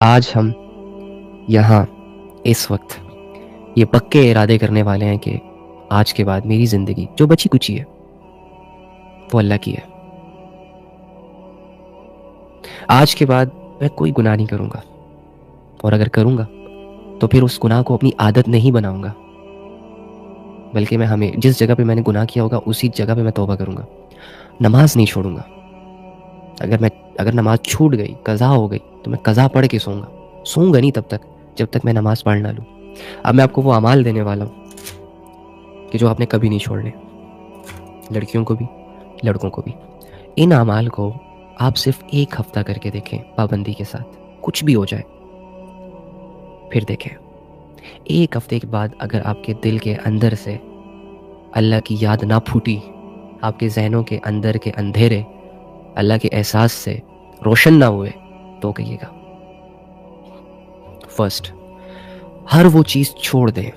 آج ہم یہاں اس وقت یہ پکے ارادے کرنے والے ہیں کہ آج کے بعد میری زندگی جو بچی کچی ہے وہ اللہ کی ہے. آج کے بعد میں کوئی گناہ نہیں کروں گا، اور اگر کروں گا تو پھر اس گناہ کو اپنی عادت نہیں بناؤں گا، بلکہ میں ہمیں جس جگہ پہ میں نے گناہ کیا ہوگا اسی جگہ پہ میں توبہ کروں گا. نماز نہیں چھوڑوں گا. اگر نماز چھوٹ گئی، قضا ہو گئی، تو میں قضا پڑھ کے سوؤں گا نہیں تب تک جب تک میں نماز پڑھ نہ لوں. اب میں آپ کو وہ اعمال دینے والا ہوں کہ جو آپ نے کبھی نہیں چھوڑنے، لڑکیوں کو بھی لڑکوں کو بھی. ان اعمال کو آپ صرف 1 ہفتہ کر کے دیکھیں پابندی کے ساتھ، کچھ بھی ہو جائے پھر دیکھیں. 1 ہفتے کے بعد اگر آپ کے دل کے اندر سے اللہ کی یاد نہ پھوٹی، آپ کے ذہنوں کے اندر کے اندھیرے اللہ کے احساس سے روشن نہ ہوئے، تو کہیے گا فرسٹ ہر وہ چیز چھوڑ دیں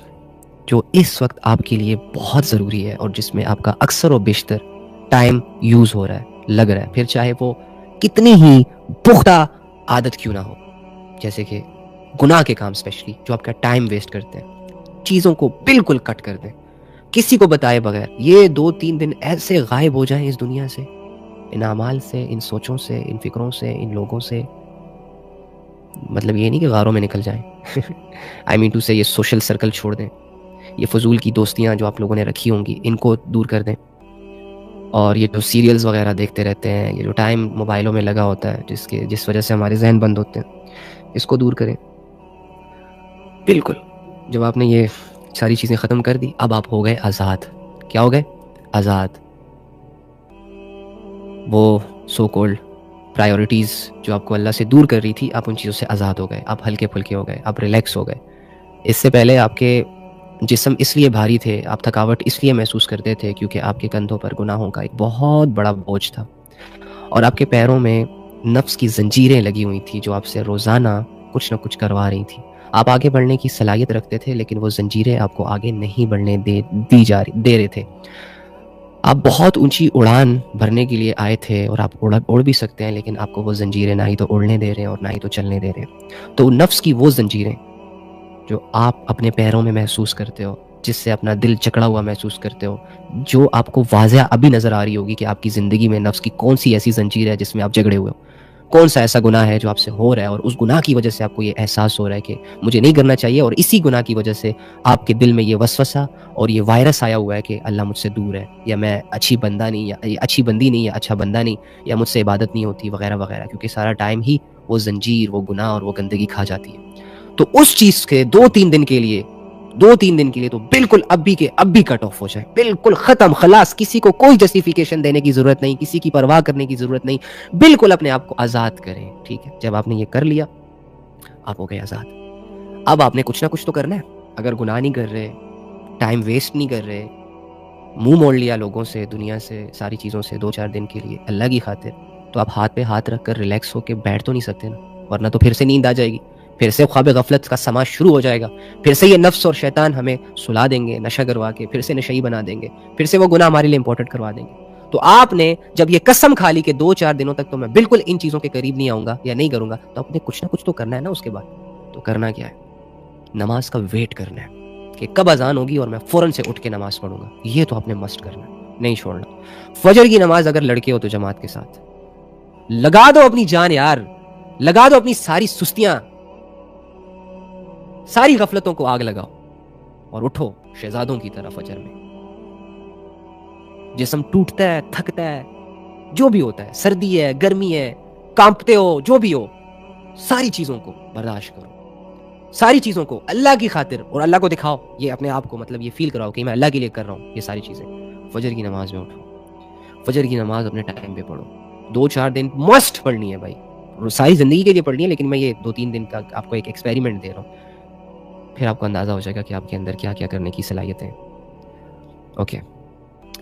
جو اس وقت آپ کے لیے بہت ضروری ہے اور جس میں آپ کا اکثر و بیشتر ٹائم یوز ہو رہا ہے، لگ رہا ہے، پھر چاہے وہ کتنی ہی پختہ عادت کیوں نہ ہو. جیسے کہ گناہ کے کام اسپیشلی جو آپ کا ٹائم ویسٹ کرتے ہیں، چیزوں کو بالکل کٹ کر دیں، کسی کو بتائے بغیر. یہ 2-3 دن ایسے غائب ہو جائیں اس دنیا سے، ان اعمال سے، ان سوچوں سے، ان فکروں سے، ان لوگوں سے. مطلب یہ نہیں کہ غاروں میں نکل جائیں آئی مین ٹو سے یہ سوشل سرکل چھوڑ دیں، یہ فضول کی دوستیاں جو آپ لوگوں نے رکھی ہوں گی ان کو دور کر دیں، اور یہ جو سیریلز وغیرہ دیکھتے رہتے ہیں، یہ جو ٹائم موبائلوں میں لگا ہوتا ہے جس وجہ سے ہمارے ذہن بند ہوتے ہیں، اس کو دور کریں بالکل. جب آپ نے یہ ساری چیزیں ختم کر دی، اب آپ ہو گئے آزاد. کیا ہو گئے؟ آزاد. وہ سو کولڈ پرائیورٹیز جو آپ کو اللہ سے دور کر رہی تھی، آپ ان چیزوں سے آزاد ہو گئے، آپ ہلکے پھلکے ہو گئے، آپ ریلیکس ہو گئے. اس سے پہلے آپ کے جسم اس لیے بھاری تھے، آپ تھکاوٹ اس لیے محسوس کرتے تھے کیونکہ آپ کے کندھوں پر گناہوں کا ایک بہت بڑا بوجھ تھا، اور آپ کے پیروں میں نفس کی زنجیریں لگی ہوئی تھی جو آپ سے روزانہ کچھ نہ کچھ کروا رہی تھی. آپ آگے بڑھنے کی صلاحیت رکھتے تھے، لیکن وہ زنجیریں آپ کو آگے نہیں بڑھنے دے رہے تھے. آپ بہت اونچی اڑان بھرنے کے لیے آئے تھے، اور آپ اڑ بھی سکتے ہیں، لیکن آپ کو وہ زنجیریں نہ ہی تو اڑنے دے رہے ہیں اور نہ ہی تو چلنے دے رہے ہیں. تو نفس کی وہ زنجیریں جو آپ اپنے پیروں میں محسوس کرتے ہو، جس سے اپنا دل جکڑا ہوا محسوس کرتے ہو، جو آپ کو واضح ابھی نظر آ رہی ہوگی کہ آپ کی زندگی میں نفس کی کون سی ایسی زنجیر ہے جس میں آپ جگڑے ہوئے ہو، کون سا ایسا گناہ ہے جو آپ سے ہو رہا ہے، اور اس گناہ کی وجہ سے آپ کو یہ احساس ہو رہا ہے کہ مجھے نہیں کرنا چاہیے، اور اسی گناہ کی وجہ سے آپ کے دل میں یہ وسوسہ اور یہ وائرس آیا ہوا ہے کہ اللہ مجھ سے دور ہے، یا میں اچھی بندہ نہیں، یا اچھی بندی نہیں، یا اچھا بندہ نہیں، یا مجھ سے عبادت نہیں ہوتی وغیرہ وغیرہ، کیونکہ سارا ٹائم ہی وہ زنجیر، وہ گناہ اور وہ گندگی کھا جاتی ہے. تو اس چیز کے 2-3 دن کے لیے تو بالکل اب بھی کٹ آف ہو جائے، بالکل ختم، خلاص. کسی کو کوئی جسٹیفیکیشن دینے کی ضرورت نہیں، کسی کی پرواہ کرنے کی ضرورت نہیں، بالکل اپنے آپ کو آزاد کریں. ٹھیک ہے، جب آپ نے یہ کر لیا، آپ ہو گئے آزاد. اب آپ نے کچھ نہ کچھ تو کرنا ہے. اگر گناہ نہیں کر رہے، ٹائم ویسٹ نہیں کر رہے، منہ موڑ لیا لوگوں سے، دنیا سے، ساری چیزوں سے 2-4 دن کے لیے اللہ کی خاطر، تو آپ ہاتھ پہ ہاتھ رکھ کر ریلیکس ہو کے بیٹھ تو نہیں سکتے نا، ورنہ تو پھر سے نیند آ جائے گی، پھر سے خواب غفلت کا سما شروع ہو جائے گا، پھر سے یہ نفس اور شیطان ہمیں سلا دیں گے نشہ کروا کے، پھر سے نشئی بنا دیں گے، پھر سے وہ گناہ ہمارے لیے امپورٹنٹ کروا دیں گے. تو آپ نے جب یہ قسم کھا لی کہ 2-4 دنوں تک تو میں بالکل ان چیزوں کے قریب نہیں آؤں گا یا نہیں کروں گا، تو آپ نے کچھ نہ کچھ تو کرنا ہے نا. اس کے بعد تو کرنا کیا ہے؟ نماز کا ویٹ کرنا ہے کہ کب اذان ہوگی اور میں فوراً سے اٹھ کے نماز پڑھوں گا. یہ تو آپ نے مسٹ کرنا ہے، نہیں چھوڑنا. فجر کی نماز اگر لڑکے ہو تو جماعت کے ساتھ لگا دو اپنی جان یار، لگا دو اپنی ساری سستیاں، ساری غفلتوں کو آگ لگاؤ اور اٹھو شہزادوں کی طرح فجر میں. جسم ٹوٹتا ہے، تھکتا ہے، جو بھی ہوتا ہے، سردی ہے، گرمی ہے، کانپتے ہو، جو بھی ہو، ساری چیزوں کو برداشت کرو، ساری چیزوں کو اللہ کی خاطر، اور اللہ کو دکھاؤ، یہ اپنے آپ کو مطلب یہ فیل کراؤ کہ میں اللہ کے لیے کر رہا ہوں یہ ساری چیزیں. فجر کی نماز میں اٹھو، فجر کی نماز اپنے ٹائم پہ پڑھو. 2-4 دن مسٹ پڑھنی ہے بھائی، ساری زندگی کے لیے پڑھنی ہے، لیکن میں یہ 2-3 دن کا آپ کو ایک ایکسپیریمنٹ دے رہا ہوں، پھر آپ کو اندازہ ہو جائے گا کہ آپ کے اندر کیا کیا کرنے کی صلاحیتیں. اوکے،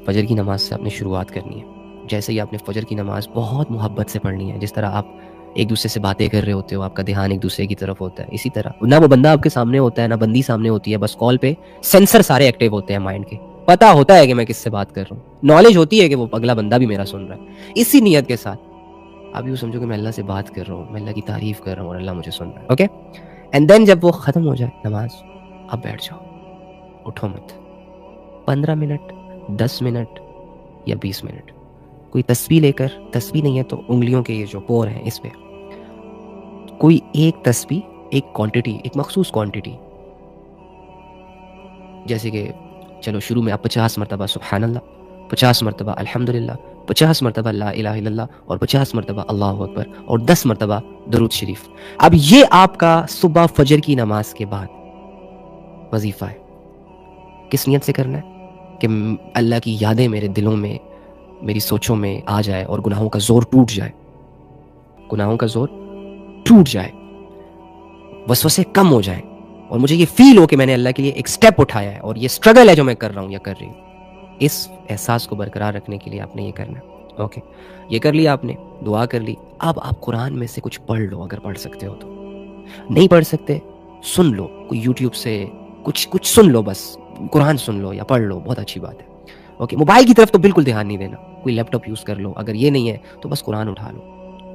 فجر کی نماز سے آپ نے شروعات کرنی ہے. جیسے ہی آپ نے فجر کی نماز بہت محبت سے پڑھنی ہے، جس طرح آپ ایک دوسرے سے باتیں کر رہے ہوتے ہو، آپ کا دھیان ایک دوسرے کی طرف ہوتا ہے، اسی طرح نہ وہ بندہ آپ کے سامنے ہوتا ہے نہ بندی سامنے ہوتی ہے، بس کال پہ سینسر سارے ایکٹیو ہوتے ہیں مائنڈ کے، پتا ہوتا ہے کہ میں کس سے بات کر رہا ہوں، نالج ہوتی ہے کہ وہ اگلا بندہ بھی میرا سن رہا ہے. اسی نیت کے ساتھ آپ یوں سمجھو کہ میں اللہ سے بات کر رہا ہوں، میں اللہ کی تعریف کر رہا ہوں اور اللہ مجھے سن رہا ہے. اوکے، اینڈ دین جب وہ ختم ہو جائے نماز، اب بیٹھ جاؤ، اٹھو مت. 15 منٹ، 10 منٹ یا 20 منٹ کوئی تسبیح لے کر، تسبیح نہیں ہے تو انگلیوں کے یہ جو پور ہیں اس پہ کوئی ایک تسبیح، ایک کوانٹٹی، ایک مخصوص کوانٹٹی، جیسے کہ چلو شروع میں آپ 50 مرتبہ سبحان اللہ، 50 مرتبہ الحمدللہ، 50 مرتبہ لا الہ الا اللہ، اور 50 مرتبہ اللہ اکبر، اور 10 مرتبہ درود شریف. اب یہ آپ کا صبح فجر کی نماز کے بعد وظیفہ ہے. کس نیت سے کرنا ہے؟ کہ اللہ کی یادیں میرے دلوں میں، میری سوچوں میں آ جائے اور گناہوں کا زور ٹوٹ جائے، گناہوں کا زور ٹوٹ جائے، وسوسے کم ہو جائیں، اور مجھے یہ فیل ہو کہ میں نے اللہ کے لیے ایک سٹیپ اٹھایا ہے اور یہ سٹرگل ہے جو میں کر رہا ہوں یا کر رہی ہوں. اس احساس کو برقرار رکھنے کے لیے آپ نے یہ کرنا ہے. اوکے، یہ کر لیا آپ نے، دعا کر لی. اب آپ قرآن میں سے کچھ پڑھ لو اگر پڑھ سکتے ہو تو. نہیں پڑھ سکتے سن لو، کوئی یوٹیوب سے کچھ سن لو، بس قرآن سن لو یا پڑھ لو، بہت اچھی بات ہے. اوکے، موبائل کی طرف تو بالکل دھیان نہیں دینا، کوئی لیپ ٹاپ یوز کر لو. اگر یہ نہیں ہے تو بس قرآن اٹھا لو،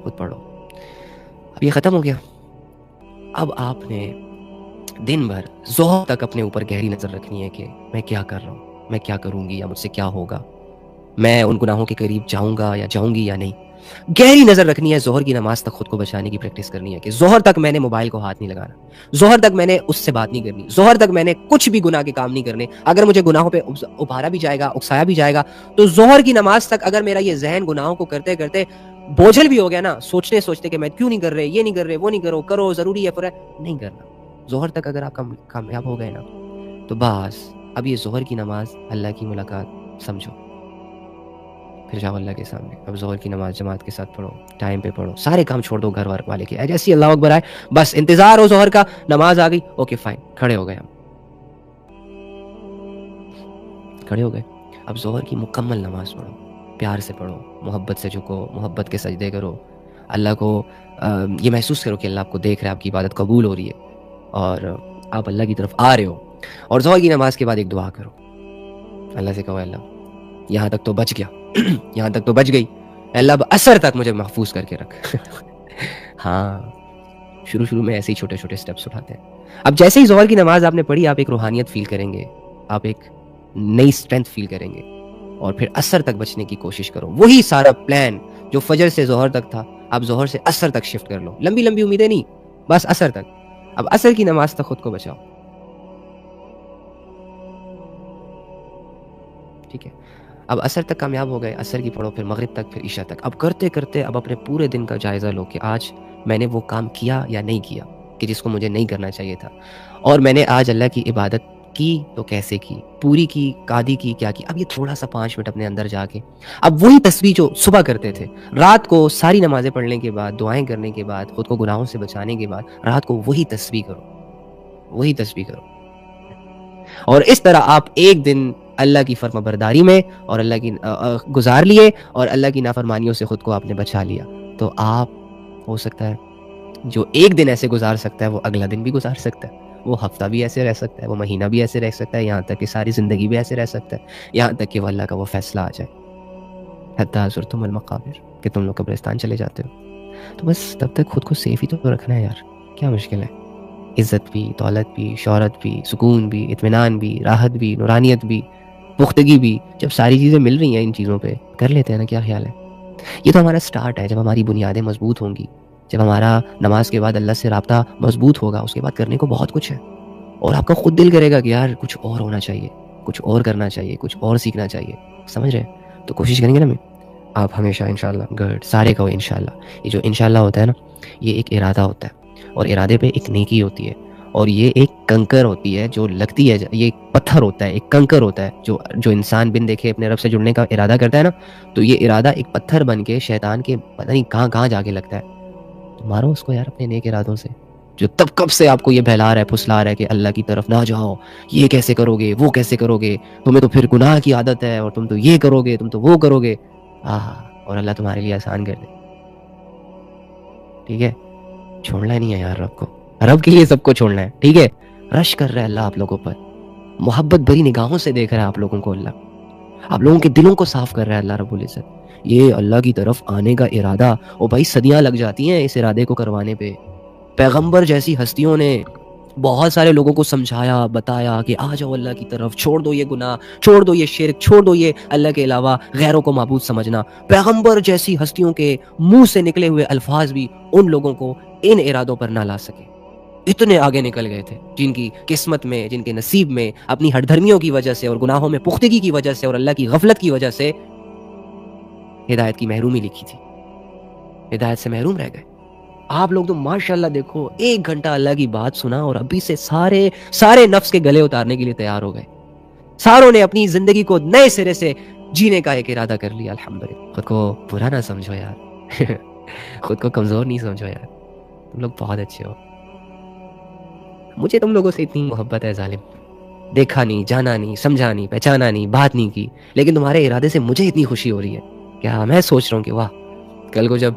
خود پڑھو. اب یہ ختم ہو گیا. اب آپ نے دن بھر ظہر تک اپنے اوپر گہری نظر رکھنی ہے کہ میں کیا کر رہا ہوں، میں کیا کروں گی یا مجھ سے کیا ہوگا، میں ان گناہوں کے قریب جاؤں گا یا جاؤں گی یا نہیں. گہری نظر رکھنی ہے. ظہر کی نماز تک خود کو بچانے کی پریکٹس کرنی ہے کہ ظہر تک میں نے موبائل کو ہاتھ نہیں لگانا، ظہر تک میں نے اس سے بات نہیں کرنی، ظہر تک میں نے کچھ بھی گناہ کے کام نہیں کرنے. اگر مجھے گناہوں پہ ابھارا بھی جائے گا، اکسایا بھی جائے گا، تو ظہر کی نماز تک اگر میرا یہ ذہن گناہوں کو کرتے کرتے بوجھل بھی ہو گیا نا، سوچنے سوچتے کہ میں کیوں نہیں کر رہے، یہ نہیں کر رہے، وہ نہیں کرو ضروری ہے فرا نہیں کرنا. ظہر تک اگر آپ کامیاب ہو گئے نا تو بس اب یہ ظہر کی نماز اللہ کی ملاقات سمجھو. پھر جاؤ اللہ کے سامنے. اب ظہر کی نماز جماعت کے ساتھ پڑھو، ٹائم پہ پڑھو، سارے کام چھوڑ دو گھر والے کے. جیسے اللہ اکبر آئے بس انتظار ہو ظہر کا، نماز آ گئی، اوکے فائن، کھڑے ہو گئے. ہم کھڑے ہو گئے. اب ظہر کی مکمل نماز پڑھو، پیار سے پڑھو، محبت سے جھکو، محبت کے سجدے کرو. اللہ کو یہ محسوس کرو کہ اللہ آپ کو دیکھ رہا ہے، آپ کی عبادت قبول ہو رہی ہے اور آپ اللہ کی طرف آ رہے ہو. اور ظہر کی نماز کے بعد ایک دعا کرو، اللہ سے کہو اللہ یہاں تک تو بچ گیا، یہاں تک تو بچ گئی، اللہ اب اثر تک مجھے محفوظ کر کے رکھ. ہاں، شروع میں ایسے ہی چھوٹے چھوٹے سٹیپس اٹھاتے ہیں. اب جیسے ہی ظہر کی نماز آپ نے پڑھی، آپ ایک روحانیت فیل کریں گے، آپ ایک نئی اسٹرینتھ فیل کریں گے، اور پھر اثر تک بچنے کی کوشش کرو. وہی سارا پلان جو فجر سے ظہر تک تھا، اب ظہر سے اثر تک شفٹ کر لو. لمبی لمبی امیدیں نہیں، بس اثر تک. اب اثر کی نماز تک خود کو بچاؤ. ٹھیک ہے، اب اثر تک کامیاب ہو گئے، اثر کی پڑھو، پھر مغرب تک، پھر عشاء تک. اب کرتے کرتے اب اپنے پورے دن کا جائزہ لو کہ آج میں نے وہ کام کیا یا نہیں کیا کہ جس کو مجھے نہیں کرنا چاہیے تھا، اور میں نے آج اللہ کی عبادت کی تو کیسے کی، پوری کی، قادی کی، کیا کی. اب یہ تھوڑا سا 5 منٹ اپنے اندر جا کے اب وہی تسبیح جو صبح کرتے تھے، رات کو ساری نمازیں پڑھنے کے بعد، دعائیں کرنے کے بعد، خود کو گناہوں سے بچانے کے بعد، رات کو وہی تسبیح کرو، وہی تسبیح کرو. اور اس طرح آپ ایک دن اللہ کی فرما برداری میں اور اللہ کی گزار لیے، اور اللہ کی نافرمانیوں سے خود کو آپ نے بچا لیا. تو آپ ہو سکتا ہے جو ایک دن ایسے گزار سکتا ہے وہ اگلا دن بھی گزار سکتا ہے، وہ ہفتہ بھی ایسے رہ سکتا ہے، وہ مہینہ بھی ایسے رہ سکتا ہے، یہاں تک کہ ساری زندگی بھی ایسے رہ سکتا ہے، یہاں تک کہ وہ اللہ کا وہ فیصلہ آ جائے حتی زرتم المقابر، کہ تم لوگ قبرستان چلے جاتے ہو. تو بس تب تک خود کو سیف ہی تو رکھنا ہے یار، کیا مشکل ہے. عزت بھی، دولت بھی، شہرت بھی، سکون بھی، اطمینان بھی، راحت بھی، نورانیت بھی، پختگی بھی، جب ساری چیزیں مل رہی ہیں ان چیزوں پہ کر لیتے ہیں نا. کیا خیال ہے؟ یہ تو ہمارا سٹارٹ ہے. جب ہماری بنیادیں مضبوط ہوں گی، جب ہمارا نماز کے بعد اللہ سے رابطہ مضبوط ہوگا، اس کے بعد کرنے کو بہت کچھ ہے، اور آپ کا خود دل کرے گا کہ یار کچھ اور ہونا چاہیے، کچھ اور کرنا چاہیے، کچھ اور سیکھنا چاہیے. سمجھ رہے ہیں؟ تو کوشش کریں گے نا. میں آپ ہمیشہ انشاءاللہ گڈ سارے کہو انشاءاللہ. یہ جو انشاءاللہ ہوتا ہے نا، یہ ایک ارادہ ہوتا ہے، اور ارادے پہ ایک نیکی ہوتی ہے، اور یہ ایک کنکر ہوتی ہے جو لگتی ہے، یہ ایک پتھر ہوتا ہے، ایک کنکر ہوتا ہے جو انسان بن دیکھے اپنے رب سے جڑنے کا ارادہ کرتا ہے نا، تو یہ ارادہ ایک پتھر بن کے شیطان کے پتہ نہیں کہاں کہاں جا کے لگتا ہے. تو مارو اس کو یار اپنے نیک ارادوں سے، جو تب کب سے آپ کو یہ بہلا رہا ہے، پھسلا رہا ہے کہ اللہ کی طرف نہ جاؤ، یہ کیسے کرو گے، وہ کیسے کرو گے، تمہیں تو پھر گناہ کی عادت ہے، اور تم تو یہ کرو گے، تم تو وہ کرو گے. اور اللہ تمہارے لیے آسان کر دے. ٹھیک ہے، چھوڑنا ہی نہیں ہے یار رب کو، رب کے لیے سب کو چھوڑنا ہے. ٹھیک ہے، رش کر رہا ہے اللہ آپ لوگوں پر، محبت بھری نگاہوں سے دیکھ رہا ہے آپ لوگوں کو. اللہ آپ لوگوں کے دلوں کو صاف کر رہا ہے اللہ رب العزت. یہ اللہ کی طرف آنے کا ارادہ، او بھائی صدیاں لگ جاتی ہیں اس ارادے کو کروانے پہ. پیغمبر جیسی ہستیوں نے بہت سارے لوگوں کو سمجھایا، بتایا کہ آ جاؤ اللہ کی طرف، چھوڑ دو یہ گناہ، چھوڑ دو یہ شرک، چھوڑ دو یہ اللہ کے علاوہ غیروں کو معبود سمجھنا. پیغمبر جیسی ہستیوں کے منہ سے نکلے ہوئے الفاظ بھی ان لوگوں کو ان ارادوں پر نہ لا سکے. اتنے آگے نکل گئے تھے جن کی قسمت میں، جن کے نصیب میں اپنی ہٹ دھرمیوں کی وجہ سے اور گناہوں میں پختگی کی وجہ سے اور اللہ کی غفلت کی وجہ سے ہدایت کی محرومی لکھی تھی، ہدایت سے محروم رہ گئے. آپ لوگ تو ماشاءاللہ دیکھو 1 گھنٹہ اللہ کی بات سنا اور ابھی سے سارے نفس کے گلے اتارنے کے لیے تیار ہو گئے. ساروں نے اپنی زندگی کو نئے سرے سے جینے کا ایک ارادہ کر لیا. الحمدللہ. خود کو برا نہ سمجھو یار، خود کو کمزور نہیں سمجھو یار، تم لوگ بہت اچھے ہو. مجھے تم لوگوں سے اتنی محبت ہے ظالم، دیکھا نہیں، جانا نہیں، سمجھا نہیں، پہچانا نہیں، بات نہیں کی، لیکن تمہارے ارادے سے مجھے اتنی خوشی ہو رہی ہے. کیا میں سوچ رہا ہوں کہ واہ، کل کو جب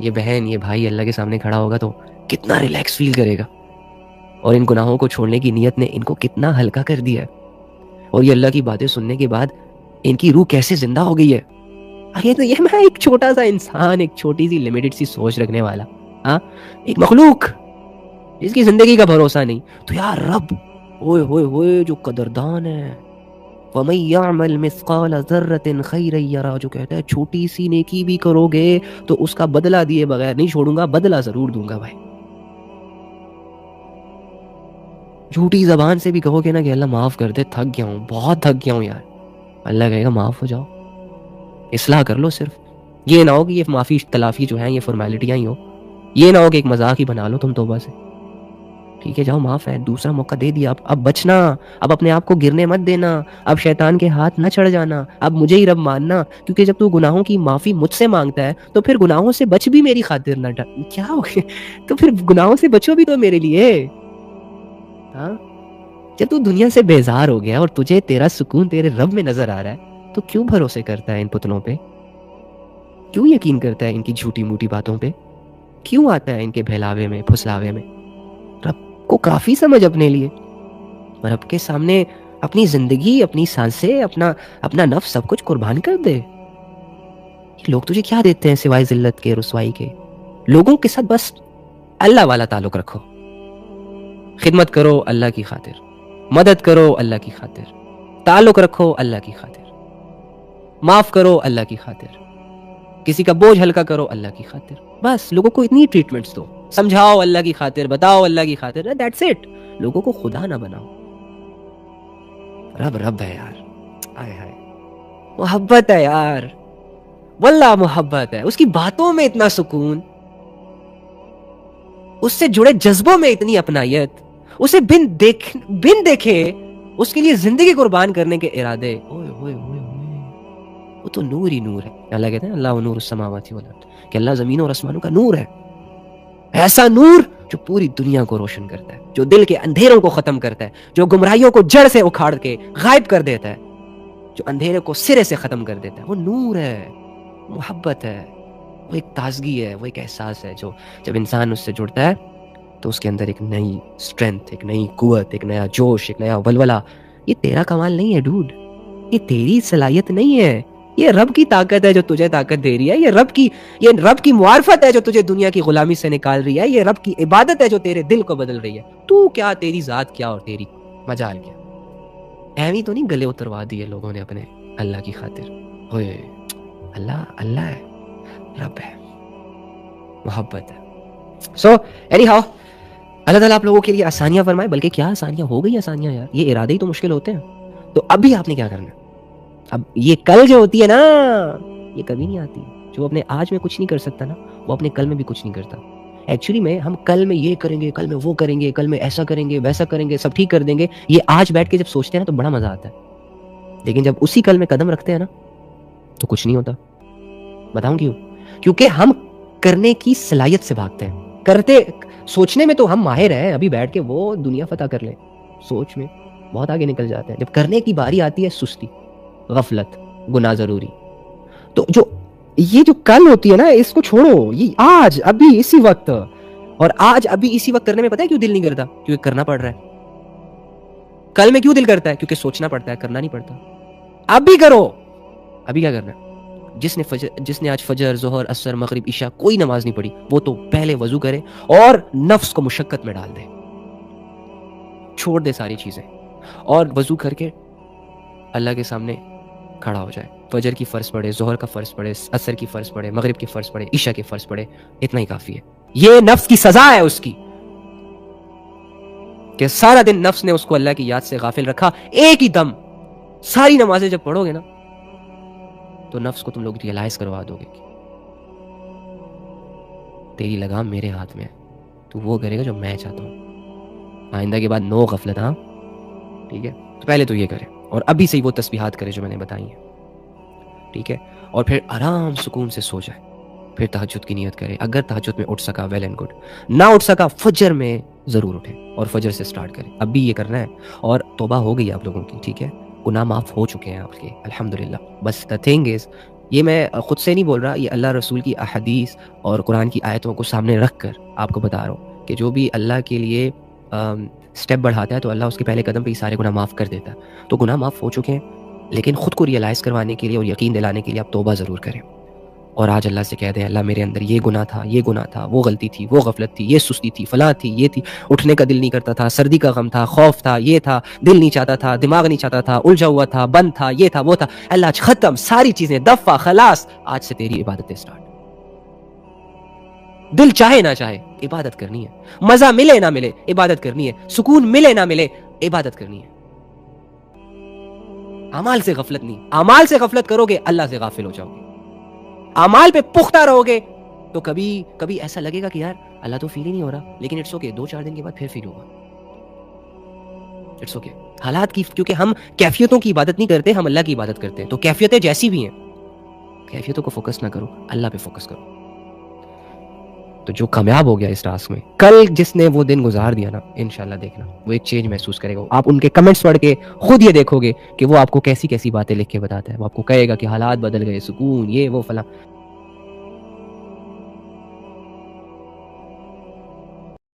یہ بہن، یہ بھائی اللہ کے سامنے کھڑا ہوگا تو کتنا ریلیکس فیل کرے گا، اور ان گناہوں کو چھوڑنے کی نیت نے ان کو کتنا ہلکا کر دیا ہے، اور یہ اللہ کی باتیں سننے کے بعد ان کی روح کیسے زندہ ہو گئی ہے. یہ میں ایک چھوٹا سا انسان، ایک چھوٹی سی لمیٹڈ سی سوچ رکھنے والا، ہاں، ایک مخلوق جس کی زندگی کا بھروسہ نہیں، تو یار رب ہوئے ہوئے ہوئے جو قدردان ہے. وَمَن يَعْمَلْ مِثْقَالَ ذَرَّةٍ خَيْرًا يَرَهُ، جو کہتا ہے چھوٹی سی نیکی بھی کرو گے تو اس کا بدلہ دیے بغیر نہیں چھوڑوں گا، بدلہ ضرور دوں گا. بھائی جھوٹی زبان سے بھی کہو گے نا کہ اللہ معاف کر دے، تھک گیا ہوں، بہت تھک گیا ہوں یار، اللہ کہے گا معاف ہو جاؤ، اصلاح کر لو. صرف یہ نہ ہو کہ یہ معافی تلافی جو ہیں یہ فارمیلٹیاں ہی ہو، یہ نہ ہو کہ ایک مذاق ہی بنا لو تم توبہ سے. ٹھیک ہے جاؤ، معاف ہے، دوسرا موقع دے دیا، اب بچنا، اب اپنے آپ کو گرنے مت دینا، اب شیطان کے ہاتھ نہ چڑھ جانا، اب مجھے ہی رب ماننا، کیونکہ جب تو گناہوں کی معافی مجھ سے مانگتا ہے تو پھر گناہوں سے بچ بھی میری خاطر نہ کیا ہو گیا، تو پھر گناہوں سے بچو بھی تو میرے لیے. ہاں، جب تو دنیا سے بیزار ہو گیا اور تجھے تیرا سکون تیرے رب میں نظر آ رہا ہے تو کیوں بھروسے کرتا ہے ان پتلوں پہ، کیوں یقین کرتا ہے ان کی جھوٹی موٹی باتوں پہ، کیوں آتا ہے ان کے بہلاوے میں، پھسلاوے میں. رب کو کافی سمجھ اپنے لیے، اور رب کے سامنے اپنی زندگی، اپنی سانسیں، اپنا نفس سب کچھ قربان کر دے. لوگ تجھے کیا دیتے ہیں سوائے ذلت کے، رسوائی کے؟ لوگوں کے ساتھ بس اللہ والا تعلق رکھو، خدمت کرو اللہ کی خاطر، مدد کرو اللہ کی خاطر، تعلق رکھو اللہ کی خاطر، معاف کرو اللہ کی خاطر، کسی کا بوجھ ہلکا کرو اللہ کی خاطر. بس لوگوں کو اتنی ٹریٹمنٹس دو، سمجھاؤ اللہ کی خاطر، بتاؤ اللہ کی خاطر، دیٹس اٹ. لوگوں کو خدا نہ بناؤ. رب ہے یار، آئے ہائے، محبت ہے یار، واللہ محبت ہے. اس کی باتوں میں اتنا سکون، اس سے جڑے جذبوں میں اتنی اپنائیت، اسے بن دیکھے اس کے لیے زندگی قربان کرنے کے ارادے. اوئے ہوئے ہوئے ہوئے، وہ تو نور ہی نور ہے. اللہ کہتے ہیں اللہ نور السماوات والارض، کہ اللہ زمینوں اور آسمانوں کا نور ہے. ایسا نور جو پوری دنیا کو روشن کرتا ہے، جو دل کے اندھیروں کو ختم کرتا ہے، جو گمراہیوں کو جڑ سے اکھاڑ کے غائب کر دیتا ہے، جو اندھیرے کو سرے سے ختم کر دیتا ہے. وہ نور ہے، محبت ہے، وہ ایک تازگی ہے، وہ ایک احساس ہے جو جب انسان اس سے جڑتا ہے تو اس کے اندر ایک نئی اسٹرینتھ، ایک نئی قوت، ایک نیا جوش، ایک نیا ولولہ. یہ تیرا کمال نہیں ہے ڈوڈ، یہ تیری صلاحیت نہیں ہے، یہ رب کی طاقت ہے جو تجھے طاقت دے رہی ہے، یہ رب کی معرفت ہے جو تجھے دنیا کی غلامی سے نکال رہی ہے، یہ رب کی عبادت ہے جو تیرے دل کو بدل رہی ہے. تو کیا، تیری ذات کیا اور تیری مجال کیا. ایویں تو نہیں گلے اتروا دیے لوگوں نے اپنے اللہ کی خاطر. ہوئے اللہ ہے، رب ہے، محبت ہے. سو اینی ہاؤ، اللہ تعالیٰ آپ لوگوں کے لیے آسانیاں فرمائے. بلکہ کیا آسانیاں ہو گئی، آسانیاں یار، یہ ارادے ہی تو مشکل ہوتے ہیں. تو اب بھی آپ نے کیا کرنا ہے؟ اب یہ کل جو ہوتی ہے نا، یہ کبھی نہیں آتی. جو اپنے آج میں کچھ نہیں کر سکتا نا، وہ اپنے کل میں بھی کچھ نہیں کرتا. ایکچولی میں ہم کل میں یہ کریں گے، کل میں وہ کریں گے، کل میں ایسا کریں گے، ویسا کریں گے، سب ٹھیک کر دیں گے، یہ آج بیٹھ کے جب سوچتے ہیں نا تو بڑا مزہ آتا ہے. لیکن جب اسی کل میں قدم رکھتے ہیں نا تو کچھ نہیں ہوتا. بتاؤں کیوں؟ کیونکہ ہم کرنے کی صلاحیت سے بھاگتے ہیں. سوچنے میں تو ہم ماہر ہیں، ابھی بیٹھ کے وہ دنیا فتح کر لیں، سوچ میں بہت آگے نکل جاتے ہیں. جب کرنے کی باری آتی ہے، سستی، غفلت، گناہ ضروری. تو یہ جو کل ہوتی ہے نا، اس کو چھوڑو. یہ آج ابھی اسی وقت، اور آج ابھی اسی وقت کرنے میں پتہ ہے کیوں دل نہیں کرتا؟ کیونکہ کرنا پڑ رہا ہے. کل میں کیوں دل کرتا ہے؟ کیونکہ سوچنا پڑتا ہے، کرنا نہیں پڑتا. اب بھی کرو. ابھی کیا کرنا ہے؟ جس نے آج فجر، ظہر، عصر، مغرب، عشاء کوئی نماز نہیں پڑھی، وہ تو پہلے وضو کرے اور نفس کو مشقت میں ڈال دے، چھوڑ دے ساری چیزیں، اور وضو کر کے اللہ کے سامنے کھڑا ہو جائے، فجر کی فرض پڑھے، ظہر کا فرض پڑھے، عصر کی فرض پڑھے، مغرب کی فرض پڑھے، عشاء کی فرض پڑھے، اتنا ہی کافی ہے۔ یہ نفس کی سزا ہے اس کی، کہ سارا دن نفس نے اس کو اللہ کی یاد سے غافل رکھا۔ ایک ہی دم ساری نمازیں جب پڑھو گے نا تو نفس کو تم لوگ ریئلائز کروا دو گے کہ تیری لگام میرے ہاتھ میں ہے، تو وہ کرے گا جو میں چاہتا ہوں، آئندہ کے بعد نو غفلت، ہاں ٹھیک ہے؟ تو پہلے تو یہ کرے، اور ابھی سے ہی وہ تسبیحات کرے جو میں نے بتائی ہیں، ٹھیک ہے؟ اور پھر آرام سکون سے سو جائے، پھر تہجد کی نیت کرے، اگر تہجد میں اٹھ سکا ویل اینڈ گڈ، نہ اٹھ سکا فجر میں ضرور اٹھے اور فجر سے سٹارٹ کرے، اب بھی یہ کرنا ہے، اور توبہ ہو گئی آپ لوگوں کی، ٹھیک ہے؟ گناہ معاف ہو چکے ہیں آپ کے الحمدللہ۔ بس دا تھنگ از، یہ میں خود سے نہیں بول رہا، یہ اللہ رسول کی احادیث اور قرآن کی آیتوں کو سامنے رکھ کر آپ کو بتا رہا ہوں کہ جو بھی اللہ کے لیے سٹیپ بڑھاتا ہے تو اللہ اس کے پہلے قدم پہ ہی سارے گناہ معاف کر دیتا ہے۔ تو گناہ معاف ہو چکے ہیں، لیکن خود کو ریئلائز کروانے کے لیے اور یقین دلانے کے لیے آپ توبہ ضرور کریں، اور آج اللہ سے کہہ دیں اللہ میرے اندر یہ گناہ تھا، یہ گناہ تھا، وہ غلطی تھی، وہ غفلت تھی، یہ سستی تھی، فلاں تھی، یہ تھی، اٹھنے کا دل نہیں کرتا تھا، سردی کا غم تھا، خوف تھا، یہ تھا، دل نہیں چاہتا تھا، دماغ نہیں چاہتا تھا، الجھا ہوا تھا، بند تھا، یہ تھا، وہ تھا، اللہ آج ختم، ساری چیزیں دفع خلاص، آج سے تیری عبادتیں سٹارٹ، دل چاہے نہ چاہے عبادت کرنی ہے، مزہ ملے نہ ملے عبادت کرنی ہے، سکون ملے نہ ملے عبادت کرنی ہے، اعمال سے غفلت نہیں، اعمال سے غفلت کرو گے اللہ سے غافل ہو جاؤ گے، اعمال پہ پختہ رہو گے تو کبھی ایسا لگے گا کہ یار اللہ تو فیل ہی نہیں ہو رہا، لیکن اٹس اوکے، 2-4 دن کے بعد پھر فیل ہوگا، اٹس اوکے۔ حالات کی، کیونکہ ہم کیفیتوں کی عبادت نہیں کرتے، ہم اللہ کی عبادت کرتے ہیں، تو کیفیتیں جیسی بھی ہیں، کیفیتوں کو فوکس نہ کرو، اللہ پہ فوکس کرو۔ تو جو کامیاب ہو گیا اس ٹاسک میں، کل جس نے وہ دن گزار دیا نا، انشاءاللہ دیکھنا وہ ایک چینج محسوس کرے گا، آپ ان کے کمنٹس پڑھ کے خود یہ دیکھو گے کہ وہ آپ کو کیسی کیسی باتیں لکھ کے بتاتا ہے، وہ آپ کو کہے گا کہ حالات بدل گئے، سکون، یہ وہ فلاں،